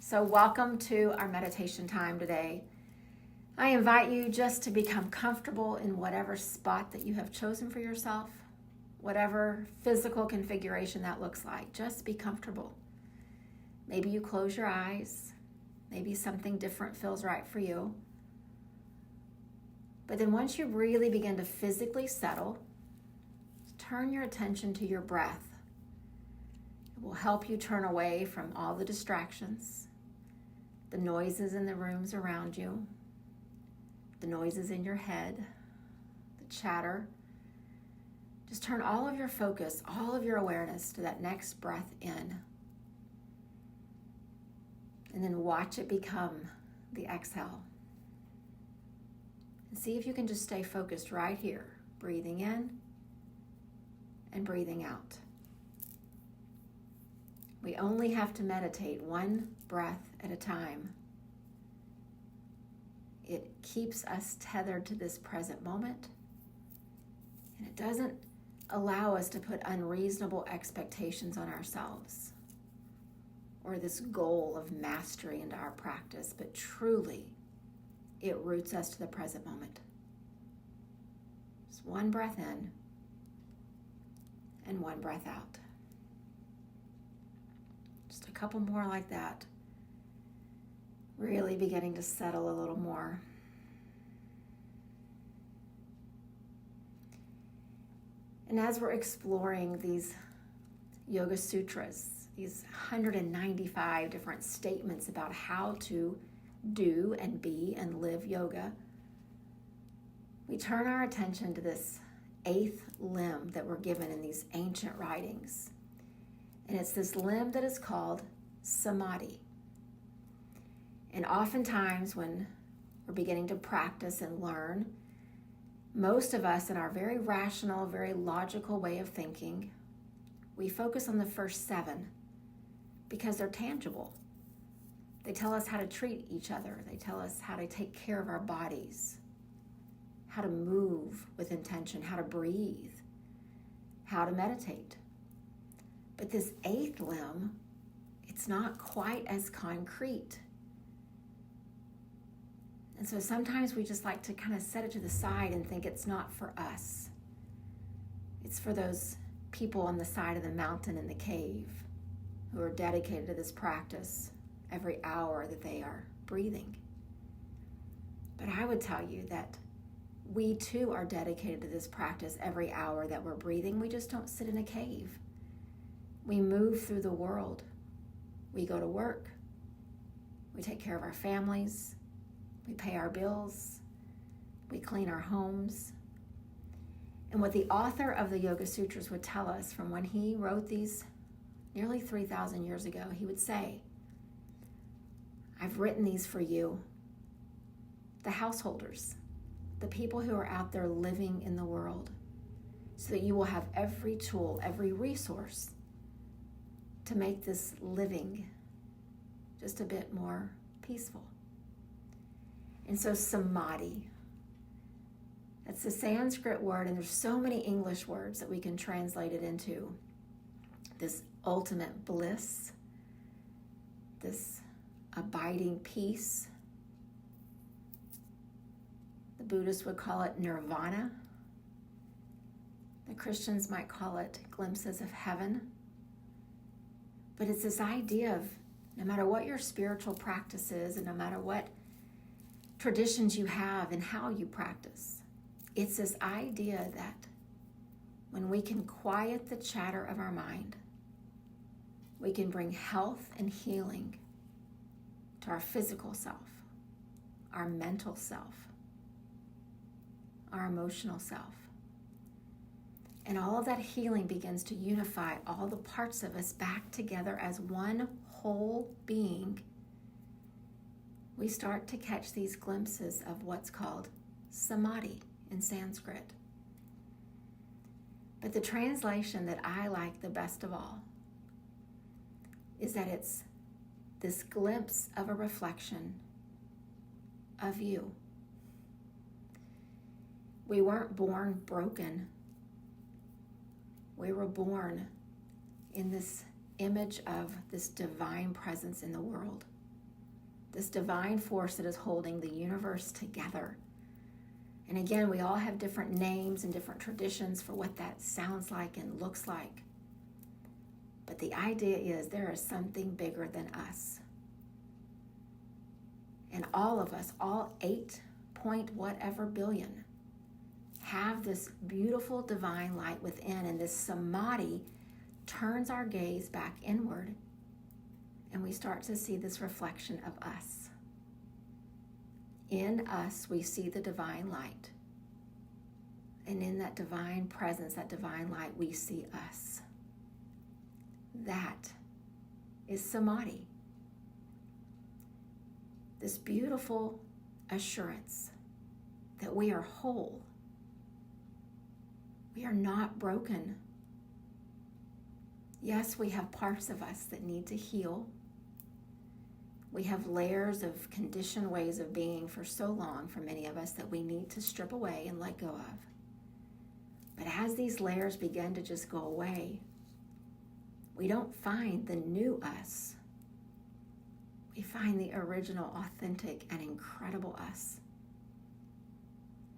So welcome to our meditation time today. I invite you just to become comfortable in whatever spot that you have chosen for yourself, whatever physical configuration that looks like. Just be comfortable. Maybe you close your eyes. Maybe something different feels right for you. But then once you really begin to physically settle, turn your attention to your breath. It will help you turn away from all the distractions, the noises in the rooms around you, the noises in your head, the chatter. Just turn all of your focus, all of your awareness to that next breath in. And then watch it become the exhale. And see if you can just stay focused right here, breathing in and breathing out. We only have to meditate one breath at a time. It keeps us tethered to this present moment, and it doesn't allow us to put unreasonable expectations on ourselves or this goal of mastery into our practice, but truly it roots us to the present moment. Just one breath in and one breath out. Just a couple more like that. Really beginning to settle a little more. And as we're exploring these Yoga Sutras, these 195 different statements about how to do and be and live yoga, we turn our attention to this eighth limb that we're given in these ancient writings. And it's this limb that is called Samadhi. And oftentimes when we're beginning to practice and learn, most of us in our very rational, very logical way of thinking, we focus on the first 7 because they're tangible. They tell us how to treat each other. They tell us how to take care of our bodies, how to move with intention, how to breathe, how to meditate. But this 8th limb, it's not quite as concrete. And so sometimes we just like to kind of set it to the side and think it's not for us. It's for those people on the side of the mountain in the cave who are dedicated to this practice every hour that they are breathing. But I would tell you that we too are dedicated to this practice every hour that we're breathing. We just don't sit in a cave. We move through the world. We go to work. We take care of our families. We pay our bills. We clean our homes. And what the author of the Yoga Sutras would tell us from when he wrote these nearly 3,000 years ago, he would say, I've written these for you, the householders, the people who are out there living in the world, so that you will have every tool, every resource to make this living just a bit more peaceful. And so Samadhi, that's the Sanskrit word, and there's so many English words that we can translate it into. This ultimate bliss, this abiding peace. The Buddhists would call it nirvana. The Christians might call it glimpses of heaven. But it's this idea of no matter what your spiritual practice is and no matter what traditions you have and how you practice, it's this idea that when we can quiet the chatter of our mind, we can bring health and healing to our physical self, our mental self, our emotional self. And all of that healing begins to unify all the parts of us back together as one whole being. We start to catch these glimpses of what's called Samadhi in Sanskrit. But the translation that I like the best of all is that it's this glimpse of a reflection of you. We weren't born broken. We were born in this image of this divine presence in the world. this divine force that is holding the universe together. And again, we all have different names and different traditions for what that sounds like and looks like. But the idea is there is something bigger than us. And all of us, all 8 point whatever billion, have this beautiful divine light within. And this Samadhi turns our gaze back inward, and we start to see this reflection of us. In us, we see the divine light. And in that divine presence, that divine light, we see us. That is Samadhi. This beautiful assurance that we are whole. We are not broken. Yes, we have parts of us that need to heal. We have layers of conditioned ways of being for so long for many of us that we need to strip away and let go of. But as these layers begin to just go away, we don't find the new us. We find the original, authentic, and incredible us.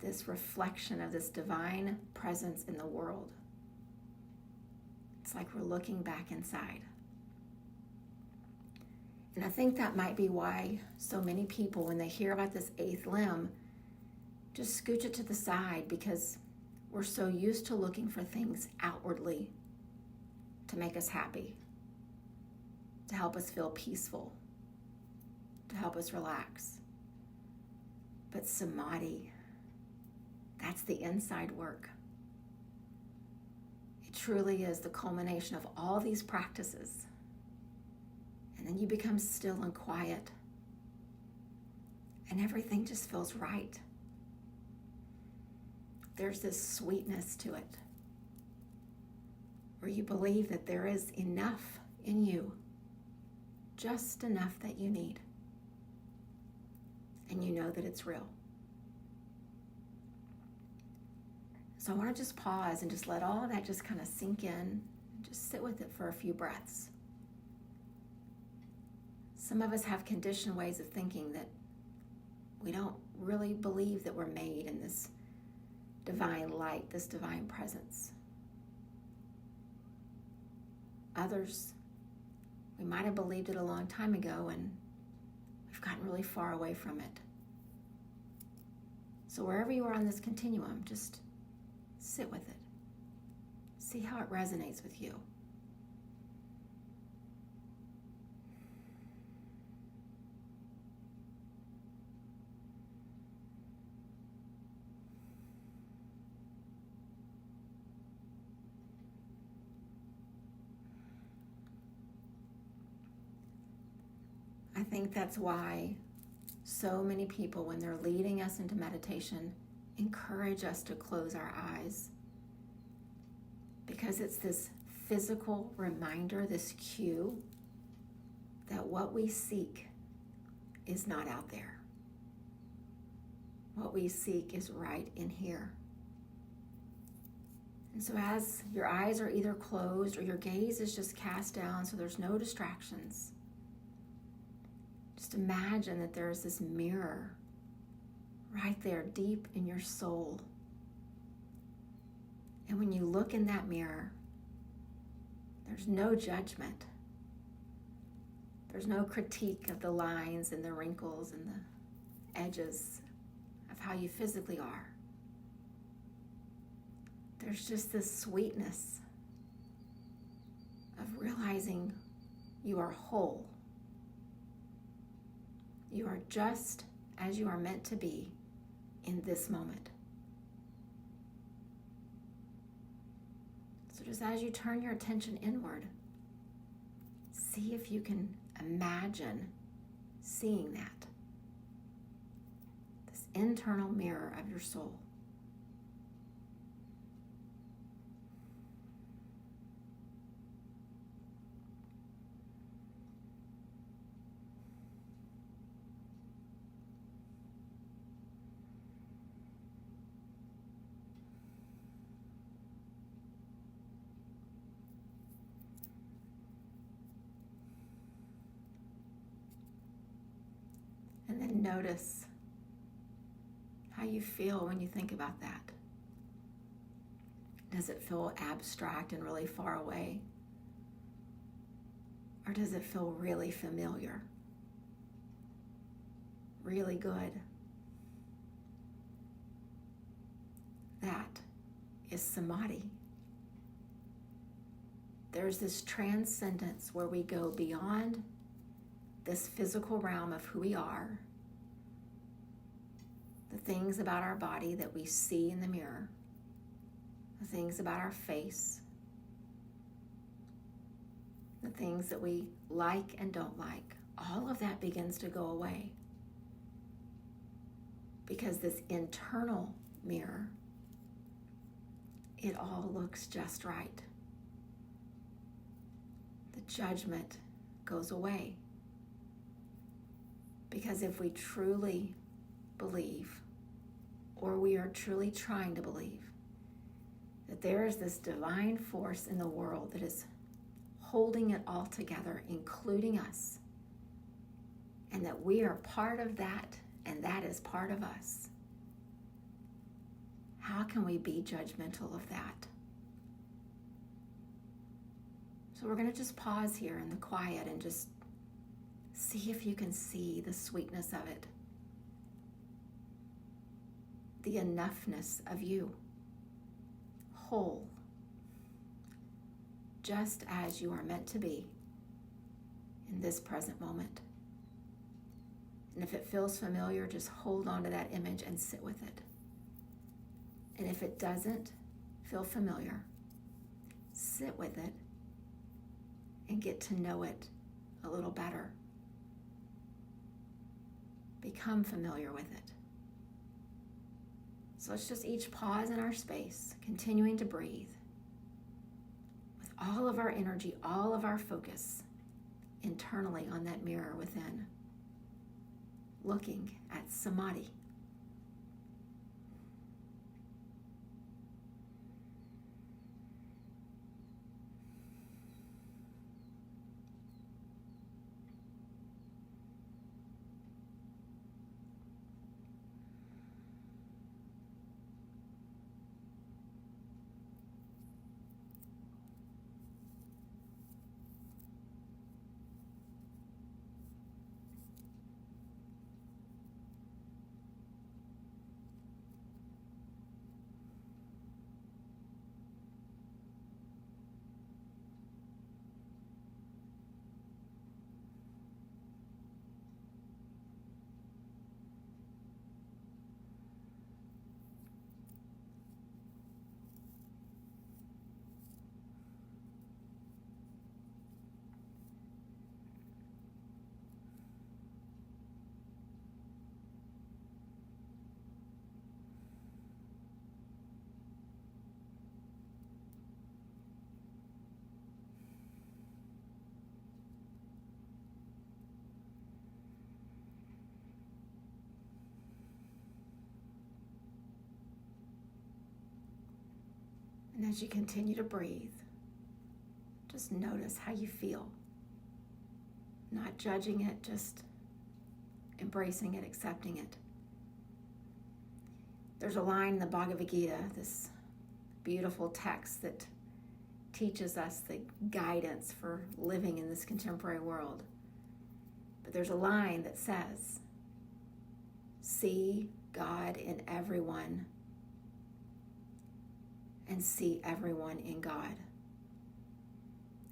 This reflection of this divine presence in the world. It's like we're looking back inside. And I think that might be why so many people, when they hear about this 8th limb, just scooch it to the side, because we're so used to looking for things outwardly to make us happy, to help us feel peaceful, to help us relax. But Samadhi, that's the inside work. It truly is the culmination of all these practices. And then you become still and quiet, and everything just feels right. There's this sweetness to it, where you believe that there is enough in you, just enough that you need, and you know that it's real. So I want to just pause and just let all of that just kind of sink in, and just sit with it for a few breaths. Some of us have conditioned ways of thinking that we don't really believe that we're made in this divine light, this divine presence. Others, we might have believed it a long time ago, and we've gotten really far away from it. So wherever you are on this continuum, just sit with it. See how it resonates with you. I think that's why so many people, when they're leading us into meditation, encourage us to close our eyes. Because it's this physical reminder, this cue, that what we seek is not out there. What we seek is right in here. And so as your eyes are either closed or your gaze is just cast down so there's no distractions, just imagine that there is this mirror right there deep in your soul. And when you look in that mirror, there's no judgment. There's no critique of the lines and the wrinkles and the edges of how you physically are. There's just this sweetness of realizing you are whole. You are just as you are meant to be in this moment. So just as you turn your attention inward, see if you can imagine seeing that. This internal mirror of your soul. notice how you feel when you think about that. Does it feel abstract and really far away? Or does it feel really familiar? Really good? That is Samadhi. There's this transcendence where we go beyond this physical realm of who we are, the things about our body that we see in the mirror, the things about our face, the things that we like and don't like. All of that begins to go away because this internal mirror, it all looks just right. The judgment goes away. Because if we truly believe, or we are truly trying to believe, that there is this divine force in the world that is holding it all together, including us, and that we are part of that, and that is part of us, how can we be judgmental of that? So we're going to just pause here in the quiet and just see if you can see the sweetness of it, the enoughness of you, whole, just as you are meant to be in this present moment. And if it feels familiar, just hold on to that image and sit with it. And if it doesn't feel familiar, sit with it and get to know it a little better. Become familiar with it. So let's just each pause in our space, continuing to breathe with all of our energy, all of our focus internally on that mirror within, looking at Samadhi. And as you continue to breathe, just notice how you feel. Not judging it, just embracing it, accepting it. There's a line in the Bhagavad Gita, this beautiful text that teaches us the guidance for living in this contemporary world. But there's a line that says, see God in everyone and see everyone in God.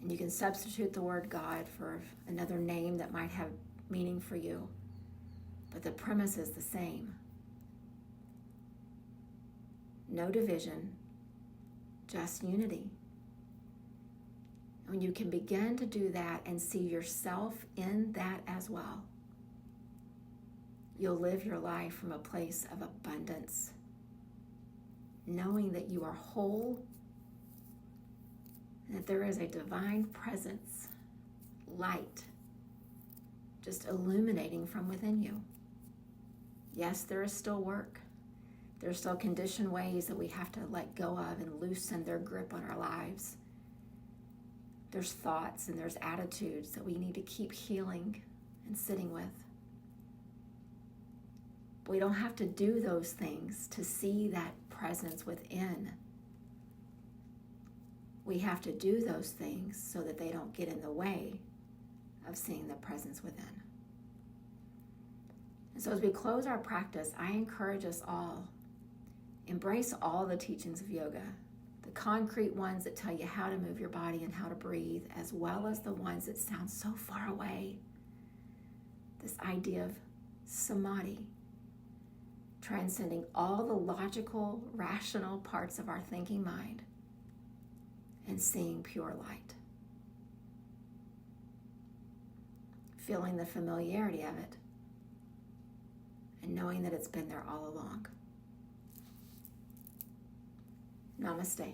And you can substitute the word God for another name that might have meaning for you. But the premise is the same. No division, just unity. When you can begin to do that and see yourself in that as well, you'll live your life from a place of abundance, knowing that you are whole, and that there is a divine presence, light, just illuminating from within you. Yes, there is still work. There are still conditioned ways that we have to let go of and loosen their grip on our lives. There's thoughts and there's attitudes that we need to keep healing and sitting with. We don't have to do those things to see that presence within. We have to do those things so that they don't get in the way of seeing the presence within. And so as we close our practice, I encourage us all, embrace all the teachings of yoga, the concrete ones that tell you how to move your body and how to breathe, as well as the ones that sound so far away. This idea of Samadhi, transcending all the logical, rational parts of our thinking mind and seeing pure light. Feeling the familiarity of it and knowing that it's been there all along. Namaste.